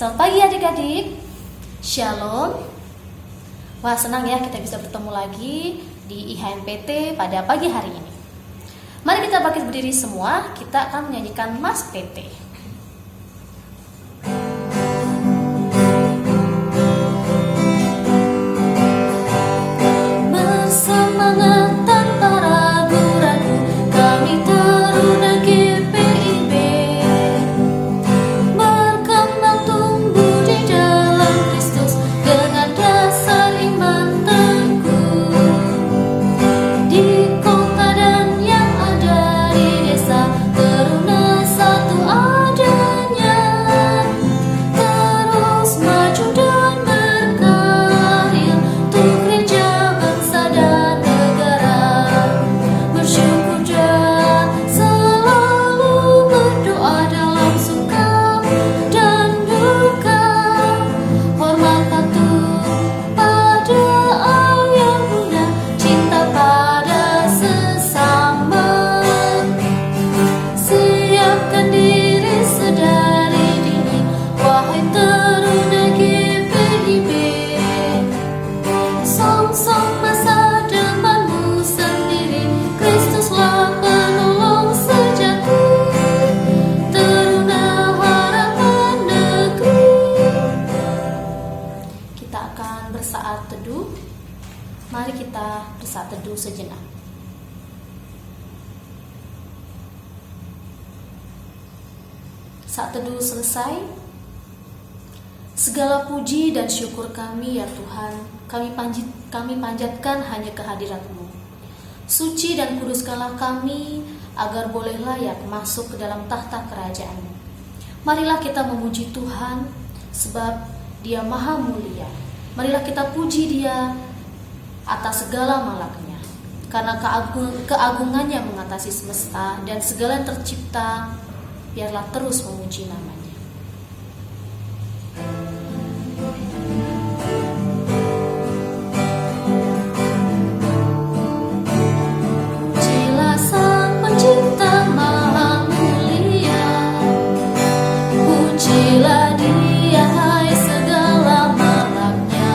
Selamat pagi adik-adik. Shalom. Wah, senang ya kita bisa bertemu lagi di IHMPT pada pagi hari ini. Mari kita bangkit berdiri semua, kita akan menyanyikan Mas PT. Mari kita bersaat teduh sejenak. Saat teduh selesai, segala puji dan syukur kami ya Tuhan, kami panjatkan hanya kehadirat-Mu. Suci dan kuduskanlah kami agar boleh layak masuk ke dalam tahta kerajaan-Mu. Marilah kita memuji Tuhan sebab Dia maha mulia. Marilah kita puji Dia atas segala malaknya, karena keagungannya mengatasi semesta dan segala yang tercipta, biarlah terus memuji namanya. Pujilah Sang Pencipta maha mulia, pujilah Dia hai segala malaknya.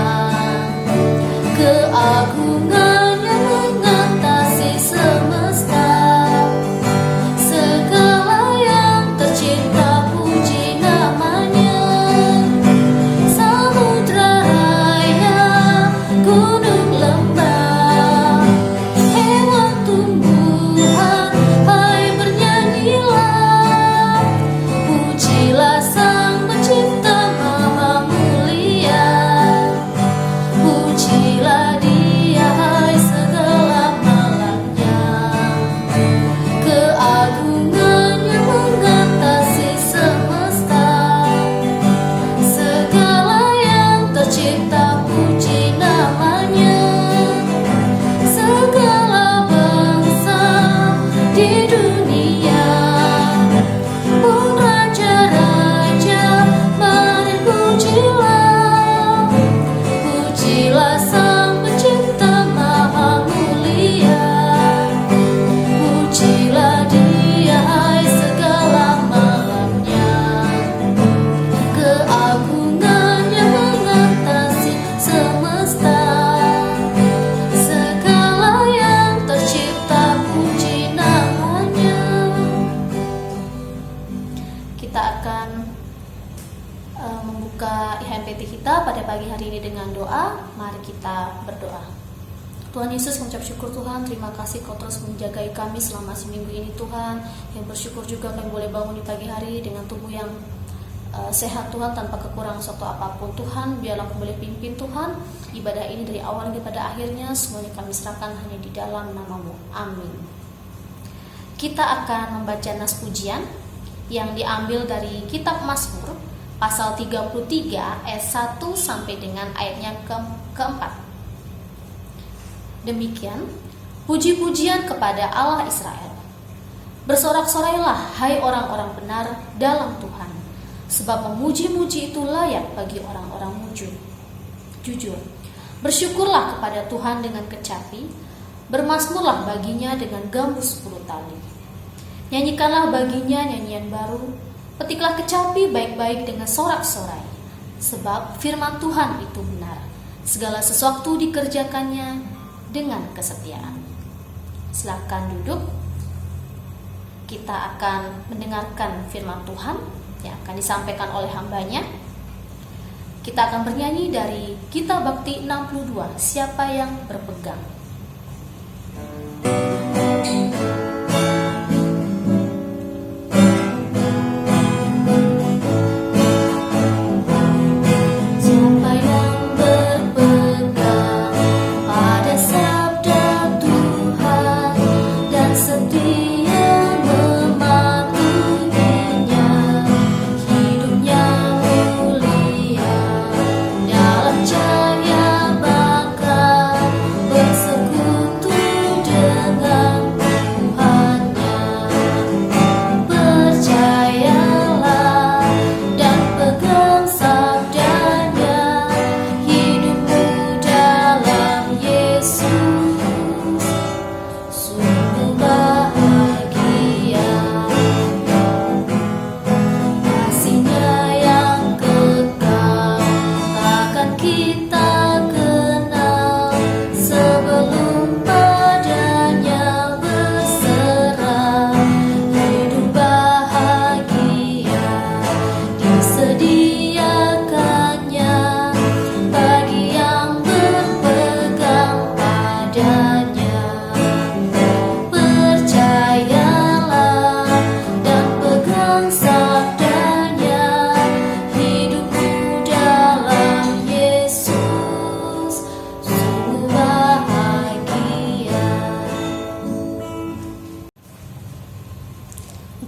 Keagungannya mengatasi semesta, segala yang tercipta puji namanya. Samudra raya, gunung lembah, hewan tumbuhan, hai bernyanyilah. Pujilah Sang Pencipta maha mulia, pujilah Dia hai segala malaknya. Keagungannya mengatasi semesta, segala yang tercipta puji namanya. Segala bangsa di dunia pun raja-raja, mari pujilah. Pujilah Sang Pencipta maha mulia, pujilah Dia hai segala malaknya. Keagungannya mengatasi semesta, segala yang tercipta puji namanya. Kita akan membuka IHMPT kita pada pagi hari ini dengan doa. Mari kita berdoa. Tuhan Yesus, mengucap syukur Tuhan, terima kasih Kau terus menjagai kami selama seminggu ini Tuhan. Yang bersyukur juga kami boleh bangun di pagi hari dengan tubuh yang sehat Tuhan, tanpa kekurangan suatu apapun Tuhan. Biarlah Kau boleh pimpin Tuhan ibadah ini dari awal hingga pada akhirnya. Semuanya kami serahkan hanya di dalam nama-Mu. Amin. Kita akan membaca nas pujian yang diambil dari kitab Mazmur pasal 33 ayat 1 sampai dengan ayatnya keempat. Demikian, puji-pujian kepada Allah Israel. Bersorak-sorailah hai orang-orang benar dalam Tuhan, sebab memuji-muji itu layak bagi orang-orang jujur. Bersyukurlah kepada Tuhan dengan kecapi, bermazmurlah baginya dengan gambus 10 tali. Nyanyikanlah baginya nyanyian baru, petiklah kecapi baik-baik dengan sorak-sorai. Sebab firman Tuhan itu benar. Segala sesuatu dikerjakannya dengan kesetiaan. Silakan duduk. Kita akan mendengarkan firman Tuhan yang akan disampaikan oleh hambanya. Kita akan bernyanyi dari Gita Bakti 62, Siapa yang Berpegang.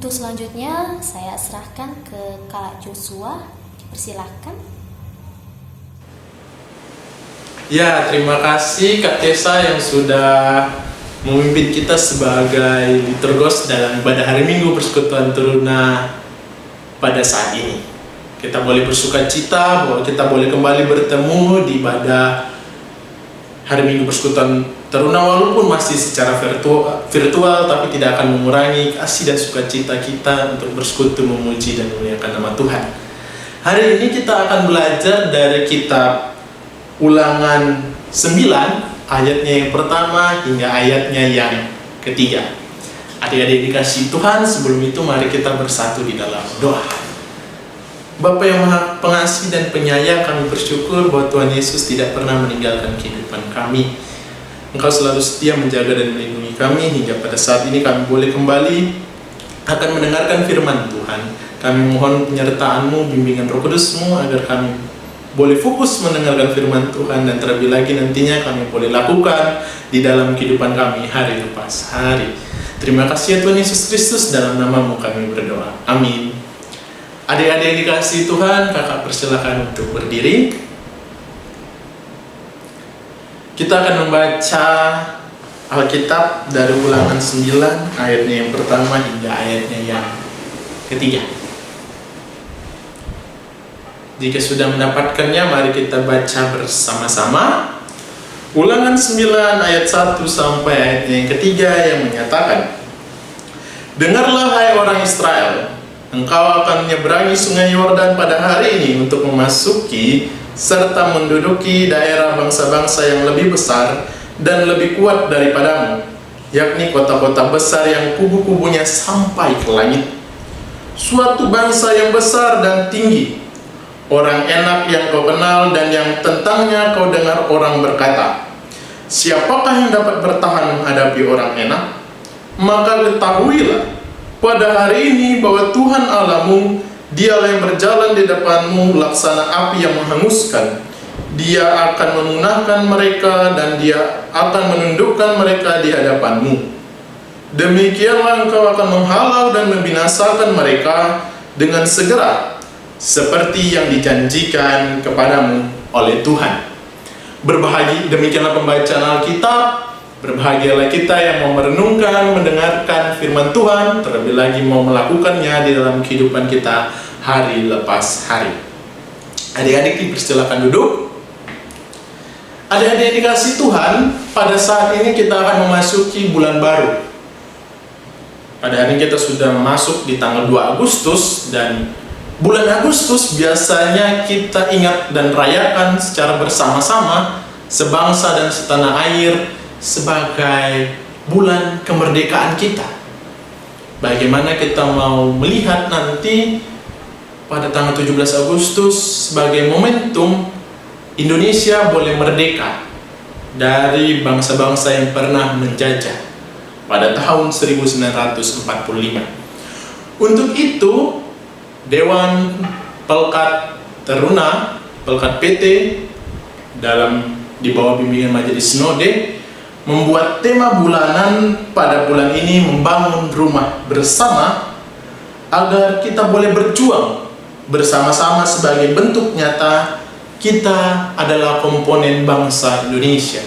Untuk selanjutnya saya serahkan ke Kak Joshua. Dipersilahkan. Ya, terima kasih Kak Tessa yang sudah memimpin kita sebagai liturgos dalam ibadah hari Minggu Persekutuan Teruna pada saat ini. Kita boleh bersuka cita bahwa kita boleh kembali bertemu di ibadah hari Minggu Persekutuan Teruna, walaupun masih secara virtual, tapi tidak akan mengurangi kasih dan sukacita kita untuk bersekutu memuji dan memuliakan nama Tuhan. Hari ini kita akan belajar dari kitab Ulangan 9, ayatnya yang pertama hingga ayatnya yang ketiga. Adik-adik dikasihi Tuhan, sebelum itu mari kita bersatu di dalam doa. Bapa yang Maha Pengasih dan Penyayang, kami bersyukur bahwa Tuhan Yesus tidak pernah meninggalkan kehidupan kami. Engkau selalu setia menjaga dan melindungi kami hingga pada saat ini kami boleh kembali akan mendengarkan firman Tuhan. Kami mohon penyertaan-Mu, bimbingan Roh Kudus-Mu agar kami boleh fokus mendengarkan firman Tuhan dan terlebih lagi nantinya kami boleh lakukan di dalam kehidupan kami hari lepas hari. Terima kasih ya Tuhan Yesus Kristus, dalam nama-Mu kami berdoa. Amin. Adik-adik yang dikasihi Tuhan, kakak persilakan untuk berdiri. Kita akan membaca Alkitab dari Ulangan 9, ayatnya yang pertama hingga ayatnya yang ketiga. Jika sudah mendapatkannya, mari kita baca bersama-sama. Ulangan 9 ayat 1 sampai ayatnya yang ketiga yang menyatakan, Dengarlah hai orang Israel, engkau akan menyeberangi sungai Yordan pada hari ini untuk memasuki serta menduduki daerah bangsa-bangsa yang lebih besar dan lebih kuat daripadamu, yakni kota-kota besar yang kubu-kubunya sampai ke langit. Suatu bangsa yang besar dan tinggi, orang enak yang kau kenal dan yang tentangnya kau dengar orang berkata, siapakah yang dapat bertahan menghadapi orang enak? Maka ketahuilah pada hari ini bahwa Tuhan Allahmu, Dialah yang berjalan di depanmu laksana api yang menghanguskan. Dia akan memunahkan mereka dan Dia akan menundukkan mereka di hadapanmu. Demikianlah engkau akan menghalau dan membinasakan mereka dengan segera, seperti yang dijanjikan kepadamu oleh Tuhan. Demikianlah pembacaan Alkitab. Berbahagialah kita yang mau merenungkan, mendengarkan firman Tuhan, terlebih lagi mau melakukannya di dalam kehidupan kita hari lepas hari. Adik-adik dipersilakan duduk. Adik-adik dikasih Tuhan, pada saat ini kita akan memasuki bulan baru. Pada hari ini kita sudah masuk di tanggal 2 Agustus dan Bulan Agustus biasanya kita ingat dan rayakan secara bersama-sama sebangsa dan setanah air sebagai bulan kemerdekaan kita. Bagaimana kita mau melihat nanti pada tanggal 17 Agustus sebagai momentum Indonesia boleh merdeka dari bangsa-bangsa yang pernah menjajah pada tahun 1945. Untuk itu, Dewan Pelkat Teruna, Pelkat PT di bawah bimbingan Majelis Sinode membuat tema bulanan pada bulan ini membangun rumah bersama agar kita boleh berjuang bersama-sama sebagai bentuk nyata kita adalah komponen bangsa Indonesia,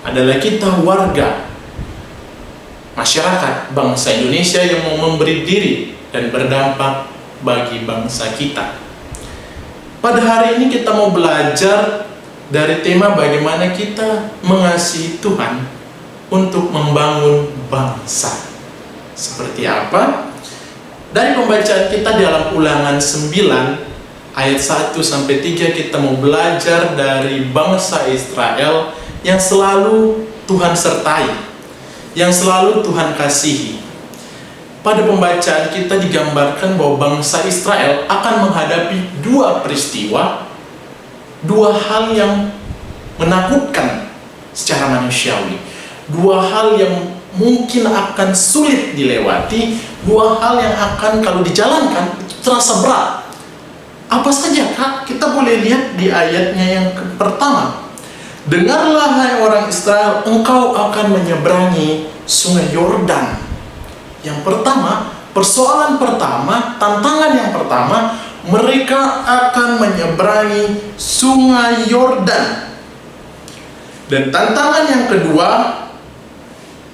adalah kita warga masyarakat bangsa Indonesia yang mau memberi diri dan berdampak bagi bangsa kita. Pada hari ini kita mau belajar dari tema bagaimana kita mengasihi Tuhan untuk membangun bangsa. Seperti apa? Dari pembacaan kita dalam Ulangan 9 ayat 1 sampai 3 kita mau belajar dari bangsa Israel yang selalu Tuhan sertai, yang selalu Tuhan kasihi. Pada pembacaan kita digambarkan bahwa bangsa Israel akan menghadapi dua peristiwa, dua hal yang menakutkan secara manusiawi, dua hal yang mungkin akan sulit dilewati, dua hal yang akan kalau dijalankan terasa berat. Apa saja Kak? Kita boleh lihat di ayatnya yang pertama. Dengarlah hai orang Israel, engkau akan menyeberangi sungai Yordan. Yang pertama, persoalan pertama, tantangan yang pertama, mereka akan menyeberangi sungai Yordan. Dan tantangan yang kedua,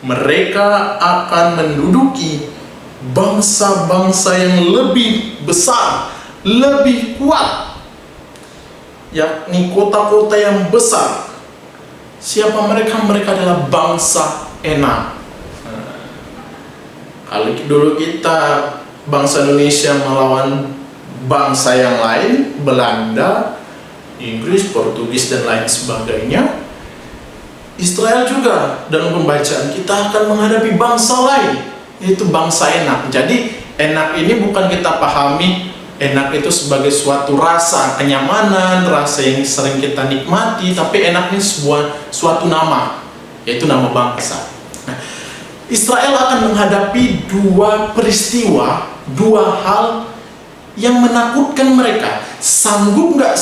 mereka akan menduduki bangsa-bangsa yang lebih besar, lebih kuat, yakni kota-kota yang besar. Siapa mereka? Mereka adalah bangsa Enak. Kalau dulu kita bangsa Indonesia melawan bangsa yang lain, Belanda, Inggris, Portugis dan lain sebagainya, Israel juga dalam pembacaan kita akan menghadapi bangsa lain, yaitu bangsa Enak. Jadi Enak ini bukan kita pahami Enak itu sebagai suatu rasa kenyamanan, rasa yang sering kita nikmati, tapi Enak ini suatu nama, yaitu nama bangsa. Israel akan menghadapi dua peristiwa, dua hal yang menakutkan mereka. Sanggupkah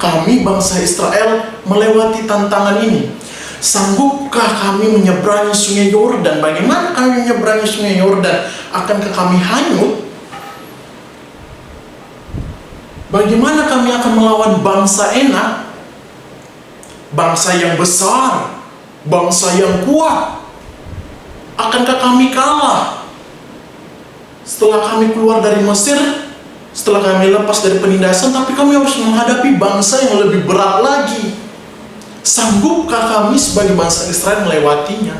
kami bangsa Israel melewati tantangan ini? Sanggupkah kami menyeberangi sungai Yordan? Bagaimana kami menyeberangi sungai Yordan? Akankah kami hanyut? Bagaimana kami akan melawan bangsa Enak? Bangsa yang besar, bangsa yang kuat. Akankah kami kalah? Setelah kami keluar dari Mesir, setelah kami lepas dari penindasan, tapi kami harus menghadapi bangsa yang lebih berat lagi. Sanggupkah kami sebagai bangsa Israel melewatinya?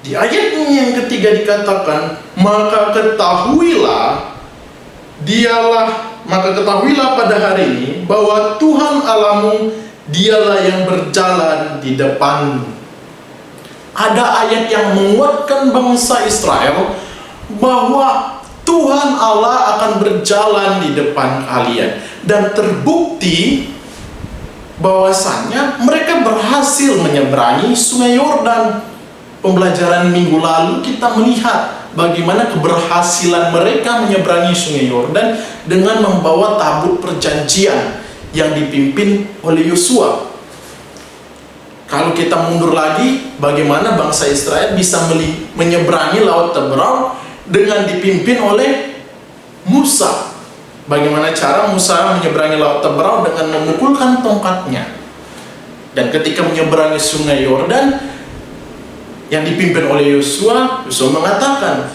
Di ayatnya yang ketiga dikatakan, maka ketahuilah pada hari ini bahwa Tuhan Allahmu dialah yang berjalan di depanmu. Ada ayat yang menguatkan bangsa Israel bahwa Tuhan Allah akan berjalan di depan kalian, dan terbukti bahwasannya mereka berhasil menyeberangi sungai Yordan. Pembelajaran minggu lalu kita melihat bagaimana keberhasilan mereka menyeberangi sungai Yordan dengan membawa tabut perjanjian yang dipimpin oleh Yosua. Kalau kita mundur lagi, bagaimana bangsa Israel bisa menyeberangi Laut Teberau dengan dipimpin oleh Musa? Bagaimana cara Musa menyeberangi Laut Teberau? Dengan memukulkan tongkatnya. Dan ketika menyeberangi sungai Yordan yang dipimpin oleh Yosua mengatakan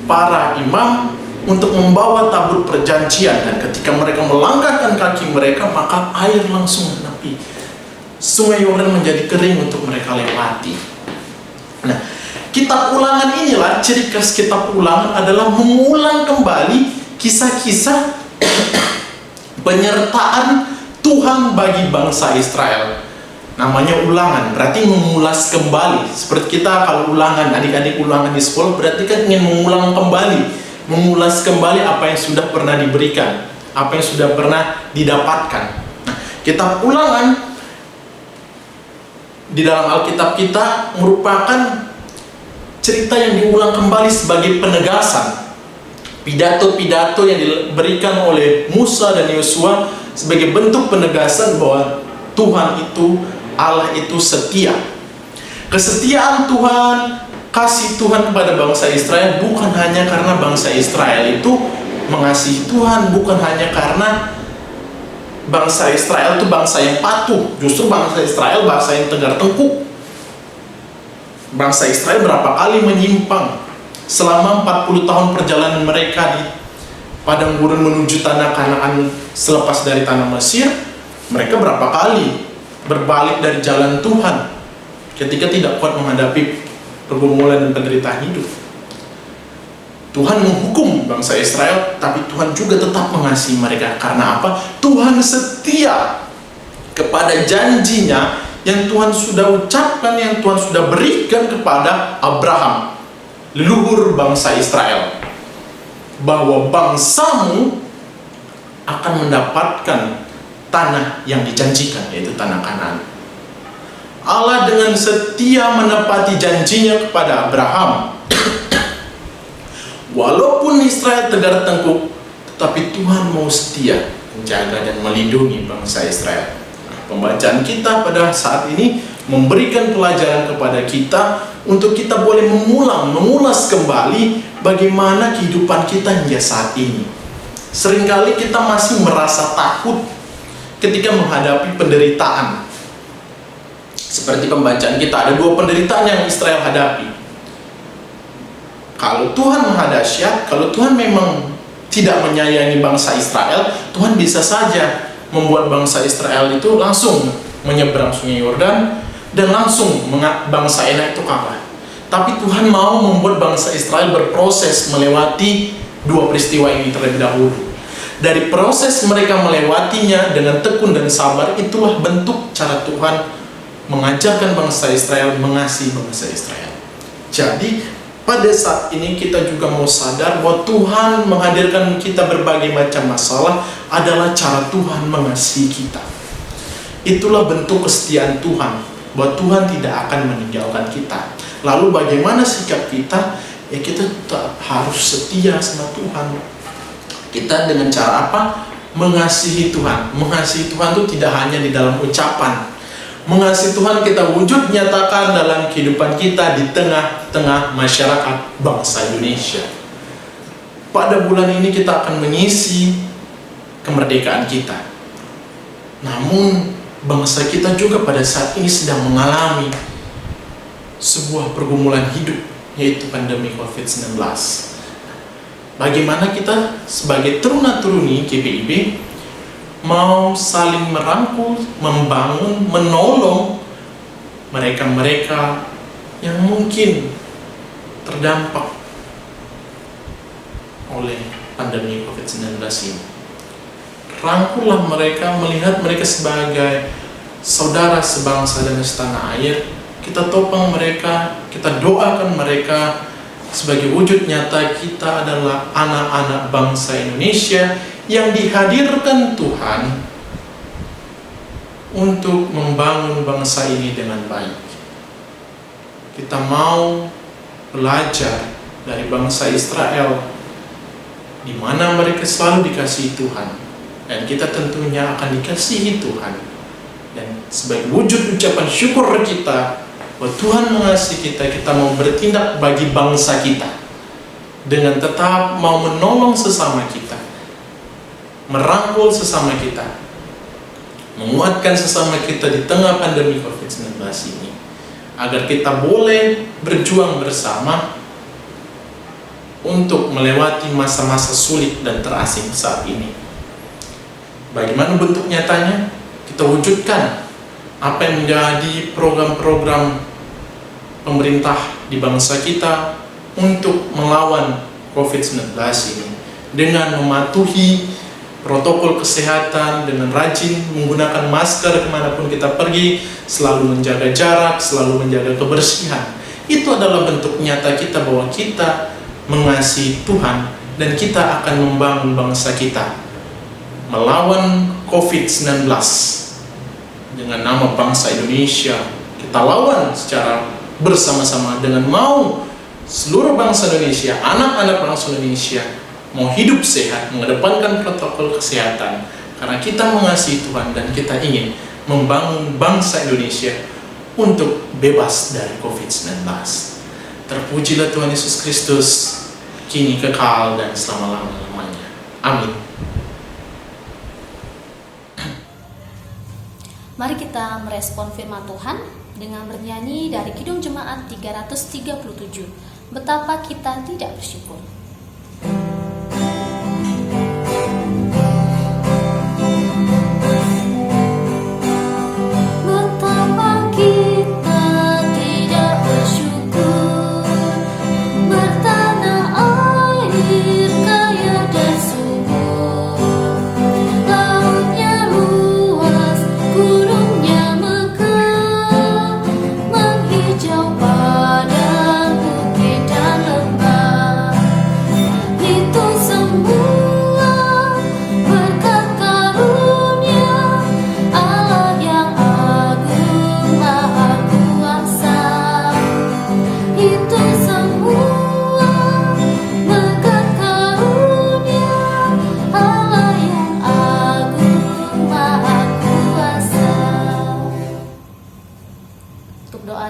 para imam untuk membawa tabut perjanjian, dan ketika mereka melangkahkan kaki mereka, maka air langsung menepi. Sungai Yordan menjadi kering untuk mereka lewati. Nah, kitab Ulangan inilah, ciri khas kitab Ulangan adalah mengulang kembali kisah-kisah penyertaan Tuhan bagi bangsa Israel. Namanya Ulangan, berarti mengulas kembali. Seperti kita kalau ulangan, adik-adik ulangan di sekolah, berarti kan ingin mengulang kembali, mengulas kembali apa yang sudah pernah diberikan, apa yang sudah pernah didapatkan. Nah, kitab Ulangan di dalam Alkitab kita merupakan cerita yang diulang kembali sebagai penegasan pidato-pidato yang diberikan oleh Musa dan Yosua sebagai bentuk penegasan bahwa Tuhan itu, Allah itu setia. Kesetiaan Tuhan, kasih Tuhan kepada bangsa Israel bukan hanya karena bangsa Israel itu mengasihi Tuhan, bukan hanya karena bangsa Israel itu bangsa yang patuh. Justru bangsa Israel bangsa yang tegar tengkuk. Bangsa Israel berapa kali menyimpang selama 40 tahun perjalanan mereka di padang gurun menuju tanah Kanaan selepas dari tanah Mesir. Mereka berapa kali berbalik dari jalan Tuhan ketika tidak kuat menghadapi pergumulan dan penderitaan hidup. Tuhan menghukum bangsa Israel, tapi Tuhan juga tetap mengasihi mereka. Karena apa? Tuhan setia kepada janjinya yang Tuhan sudah ucapkan, yang Tuhan sudah berikan kepada Abraham, leluhur bangsa Israel, bahwa bangsamu akan mendapatkan tanah yang dijanjikan, yaitu tanah Kanaan. Allah dengan setia menepati janjinya kepada Abraham. Walaupun Israel tegar tengkuk, tetapi Tuhan mau setia menjaga dan melindungi bangsa Israel. Pembacaan kita pada saat ini memberikan pelajaran kepada kita untuk kita boleh mengulas kembali bagaimana kehidupan kita hingga saat ini. Seringkali kita masih merasa takut ketika menghadapi penderitaan. Seperti pembacaan kita, ada 2 penderitaan yang Israel hadapi. Kalau Tuhan Maha Dahsyat, kalau Tuhan memang tidak menyayangi bangsa Israel, Tuhan bisa saja membuat bangsa Israel itu langsung menyeberang sungai Yordan dan langsung bangsa Enak itu kalah. Tapi Tuhan mau membuat bangsa Israel berproses melewati 2 peristiwa ini terlebih dahulu. Dari proses mereka melewatinya dengan tekun dan sabar, itulah bentuk cara Tuhan mengajarkan bangsa Israel mengasihi bangsa Israel. Jadi pada saat ini kita juga mau sadar bahwa Tuhan menghadirkan kita berbagai macam masalah adalah cara Tuhan mengasihi kita. Itulah bentuk kesetiaan Tuhan, bahwa Tuhan tidak akan meninggalkan kita. Lalu bagaimana sikap kita? Ya kita tetap harus setia sama Tuhan. Kita dengan cara apa? Mengasihi Tuhan. Mengasihi Tuhan itu tidak hanya di dalam ucapan. Mengasihi Tuhan kita wujud nyatakan dalam kehidupan kita di tengah-tengah masyarakat bangsa Indonesia. Pada bulan ini kita akan mengisi kemerdekaan kita. Namun bangsa kita juga pada saat ini sedang mengalami sebuah pergumulan hidup, yaitu pandemi COVID-19. Bagaimana kita sebagai teruna-teruni GPIB mau saling merangkul, membangun, menolong mereka-mereka yang mungkin terdampak oleh pandemi COVID-19 ini. Rangkullah mereka, melihat mereka sebagai saudara sebangsa dan setanah air. Kita topang mereka, kita doakan mereka sebagai wujud nyata kita adalah anak-anak bangsa Indonesia yang dihadirkan Tuhan untuk membangun bangsa ini dengan baik. Kita mau belajar dari bangsa Israel, di mana mereka selalu dikasihi Tuhan, dan kita tentunya akan dikasihi Tuhan. Dan sebagai wujud ucapan syukur kita bahwa Tuhan mengasihi kita, kita mau bertindak bagi bangsa kita dengan tetap mau menolong sesama kita, merangkul sesama kita, menguatkan sesama kita di tengah pandemi COVID-19 ini, agar kita boleh berjuang bersama untuk melewati masa-masa sulit dan terasing saat ini. Bagaimana bentuk nyatanya? Kita wujudkan apa yang menjadi program-program pemerintah di bangsa kita untuk melawan COVID-19 ini dengan mematuhi protokol kesehatan, dengan rajin menggunakan masker kemanapun kita pergi, selalu menjaga jarak, selalu menjaga kebersihan. Itu adalah bentuk nyata kita bahwa kita mengasihi Tuhan dan kita akan membangun bangsa kita melawan COVID-19 dengan nama bangsa Indonesia. Kita lawan secara bersama-sama dengan mau seluruh bangsa Indonesia, anak-anak bangsa Indonesia mau hidup sehat, mengedepankan protokol kesehatan karena kita mengasihi Tuhan dan kita ingin membangun bangsa Indonesia untuk bebas dari COVID-19. Terpujilah Tuhan Yesus Kristus, kini kekal dan selama-lamanya. Amin. Mari kita merespon firman Tuhan dengan bernyanyi dari Kidung Jemaat 337. Betapa kita tidak bersyukur.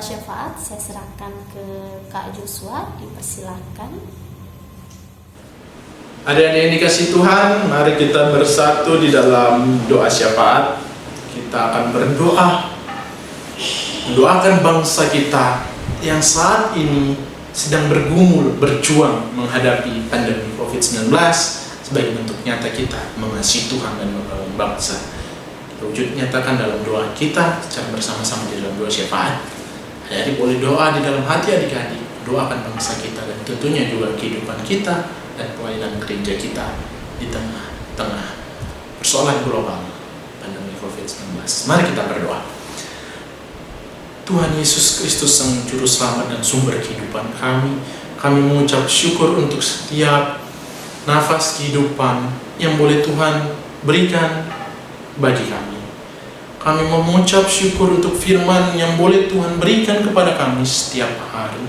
Syafaat saya serahkan ke Kak Joshua, dipersilakan. Adik-adik yang dikasihi Tuhan, mari kita bersatu di dalam doa syafaat. Kita akan berdoa, mendoakan bangsa kita yang saat ini sedang bergumul, berjuang menghadapi pandemi COVID-19 sebagai bentuk nyata kita mengasihi Tuhan dan membangun bangsa. Wujud nyatakan dalam doa kita secara bersama-sama di dalam doa syafaat. Jadi boleh doa di dalam hati adik-adik, doakan bangsa kita dan tentunya juga kehidupan kita dan pelayanan gereja kita di tengah-tengah persoalan global pandemi COVID-19. Mari kita berdoa. Tuhan Yesus Kristus Sang Juru Selamat dan sumber kehidupan kami mengucap syukur untuk setiap nafas kehidupan yang boleh Tuhan berikan bagi kami. Kami mengucap syukur untuk firman yang boleh Tuhan berikan kepada kami setiap hari.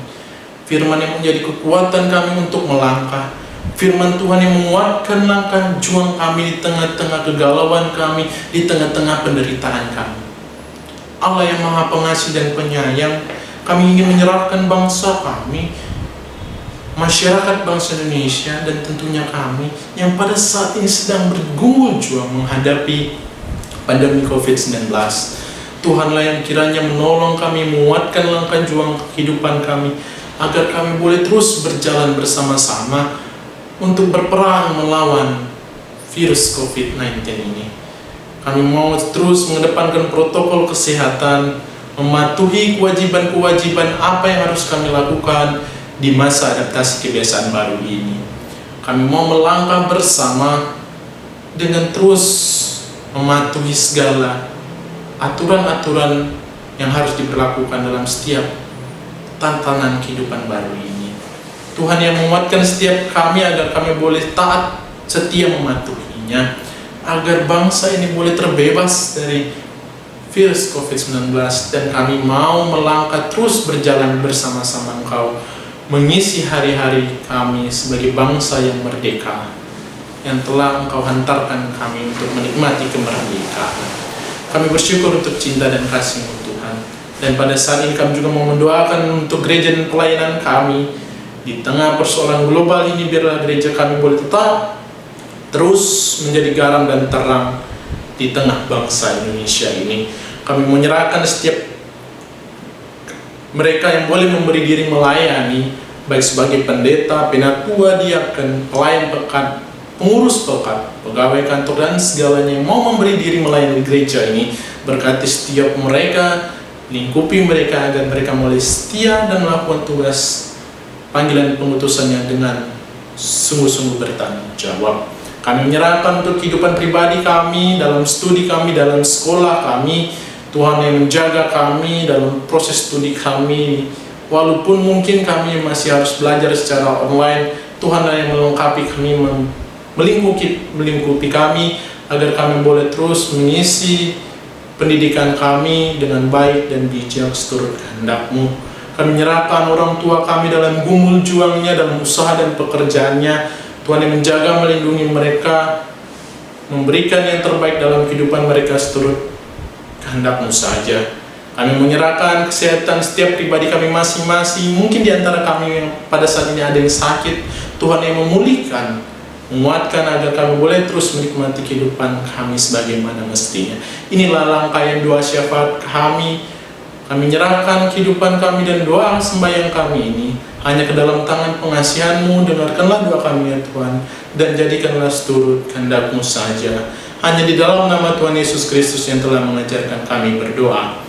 Firman yang menjadi kekuatan kami untuk melangkah. Firman Tuhan yang menguatkan langkah juang kami di tengah-tengah kegalauan kami, di tengah-tengah penderitaan kami. Allah yang Maha Pengasih dan Penyayang, kami ingin menyerahkan bangsa kami, masyarakat bangsa Indonesia, dan tentunya kami yang pada saat ini sedang bergumul juang menghadapi pandemi COVID-19. Tuhanlah yang kiranya menolong kami, menguatkan langkah juang kehidupan kami, agar kami boleh terus berjalan bersama-sama untuk berperang melawan virus COVID-19 ini. Kami mau terus mengedepankan protokol kesehatan, mematuhi kewajiban-kewajiban apa yang harus kami lakukan di masa adaptasi kebiasaan baru ini. Kami mau melangkah bersama dengan terus mematuhi segala aturan-aturan yang harus diberlakukan dalam setiap tantangan kehidupan baru ini. Tuhan yang menguatkan setiap kami agar kami boleh taat setia mematuhinya, agar bangsa ini boleh terbebas dari virus COVID-19 dan kami mau melangkah terus berjalan bersama-sama Engkau, mengisi hari-hari kami sebagai bangsa yang merdeka yang telah Engkau hantarkan kami untuk menikmati kemerdekaan. Kami bersyukur untuk cinta dan kasih-Mu Tuhan. Dan pada saat ini kami juga mau mendoakan untuk gereja dan pelayanan kami. Di tengah persoalan global ini, biarlah gereja kami boleh tetap terus menjadi garam dan terang di tengah bangsa Indonesia ini. Kami menyerahkan setiap mereka yang boleh memberi diri melayani, baik sebagai pendeta, penatua, diaken, pelayan pekat, pengurus pekat, pegawai kantor dan segalanya yang mau memberi diri melayani gereja ini. Berkati setiap mereka Lingkupi mereka agar mereka mulai setia dan melakukan tugas panggilan pengutusannya dengan sungguh-sungguh bertanggung jawab. Kami menyerahkan untuk kehidupan pribadi kami, dalam studi kami, dalam sekolah kami. Tuhan yang menjaga kami dalam proses studi kami. Walaupun mungkin kami masih harus belajar secara online, Tuhan yang melengkapi kami, melingkupi kami, agar kami boleh terus mengisi pendidikan kami dengan baik dan bijak seturut kehendak-Mu. Kami menyerahkan orang tua kami dalam gumul juangnya, dalam usaha dan pekerjaannya. Tuhan yang menjaga, melindungi mereka, memberikan yang terbaik dalam kehidupan mereka seturut kehendak-Mu saja. Kami menyerahkan kesehatan setiap pribadi kami masing-masing. Mungkin di antara kami yang pada saat ini ada yang sakit, Tuhan yang memulihkan, menguatkan agar kami boleh terus menikmati kehidupan kami sebagaimana mestinya. Inilah rangkaian doa syafaat kami. Kami menyerahkan kehidupan kami dan doa sembahyang kami ini hanya ke dalam tangan pengasihan-Mu. Dengarkanlah doa kami ya Tuhan, dan jadikanlah seturut kehendak-Mu saja. Hanya di dalam nama Tuhan Yesus Kristus yang telah mengajarkan kami berdoa.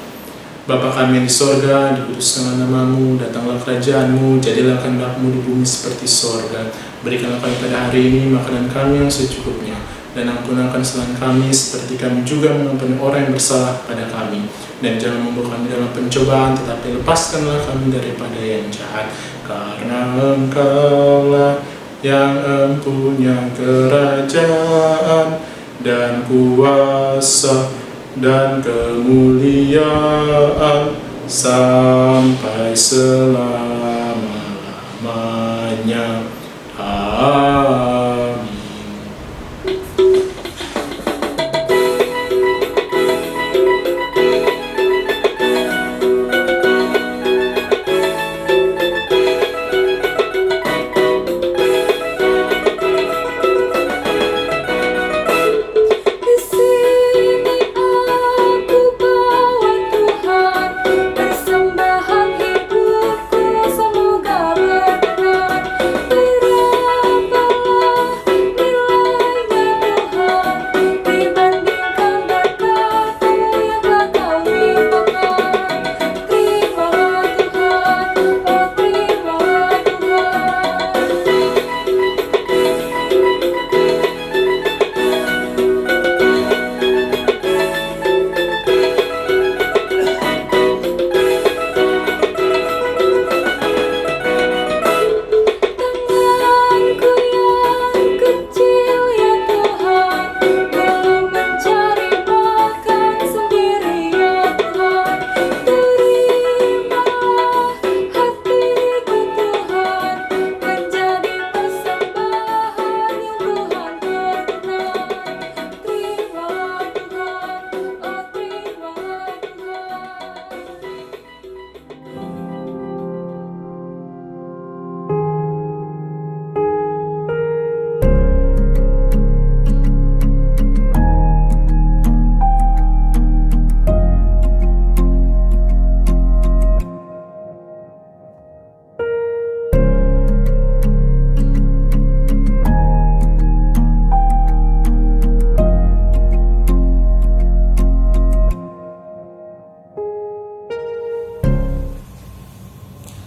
Bapa kami yang di sorga, dikuduskanlah nama-Mu, datanglah kerajaan-Mu, jadilah kehendak-Mu di bumi seperti sorga. Berikanlah kami pada hari ini makanan kami yang secukupnya, dan ampunkan kesalahan kami seperti kami juga mengampuni orang yang bersalah pada kami. Dan jangan membawa kami dalam pencobaan, tetapi lepaskanlah kami daripada yang jahat. Karena Engkaulah yang empunya kerajaan dan kuasa dan kemuliaan sampai selama-lamanya. Amin.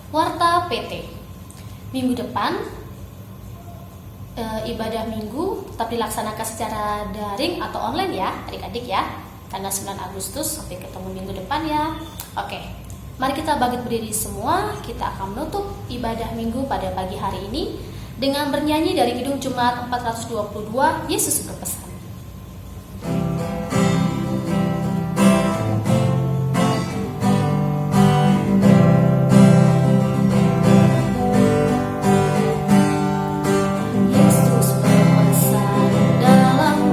Warta PT. Minggu depan ibadah minggu tetap dilaksanakan secara daring atau online ya adik-adik ya. Tanggal 9 Agustus sampai ketemu minggu depan ya. Oke, mari kita bangkit berdiri semua. Kita akan menutup ibadah minggu pada pagi hari ini dengan bernyanyi dari Kidung Jemaat 422, Yesus berpesan. Dalam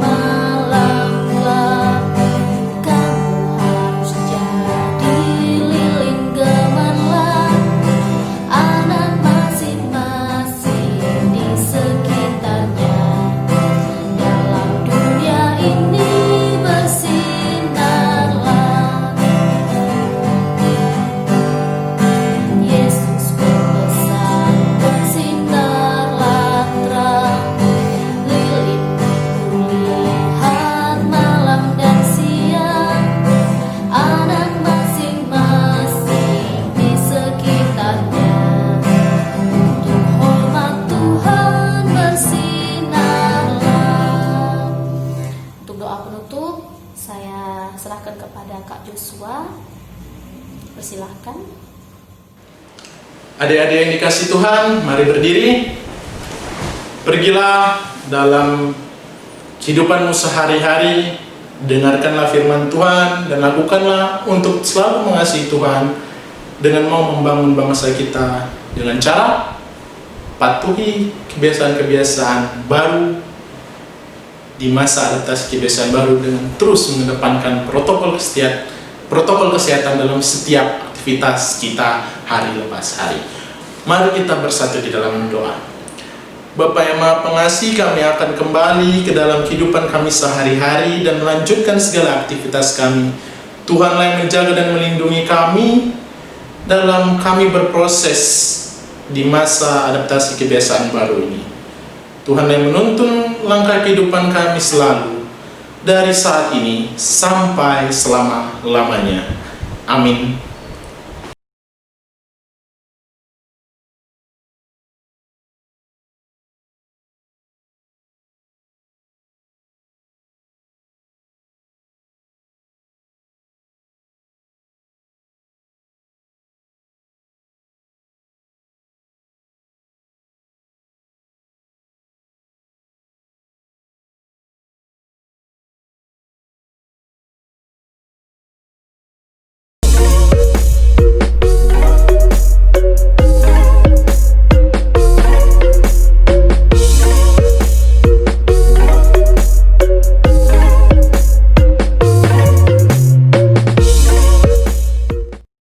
Kak Joshua. Persilahkan. Adik-adik yang dikasih Tuhan, mari berdiri. Pergilah dalam kehidupanmu sehari-hari, dengarkanlah firman Tuhan dan lakukanlah untuk selalu mengasihi Tuhan dengan mau membangun bangsa kita dengan cara patuhi kebiasaan-kebiasaan baru di masa adaptasi kebiasaan baru dengan terus mengedepankan protokol kesehatan dalam setiap aktivitas kita hari lepas hari. Mari kita bersatu di dalam doa. Bapa yang Maha Pengasih, kami akan kembali ke dalam kehidupan kami sehari-hari dan melanjutkan segala aktivitas kami. Tuhanlah yang menjaga dan melindungi kami dalam kami berproses di masa adaptasi kebiasaan baru ini. Tuhan yang menuntun langkah kehidupan kami selalu dari saat ini sampai selama-lamanya. Amin.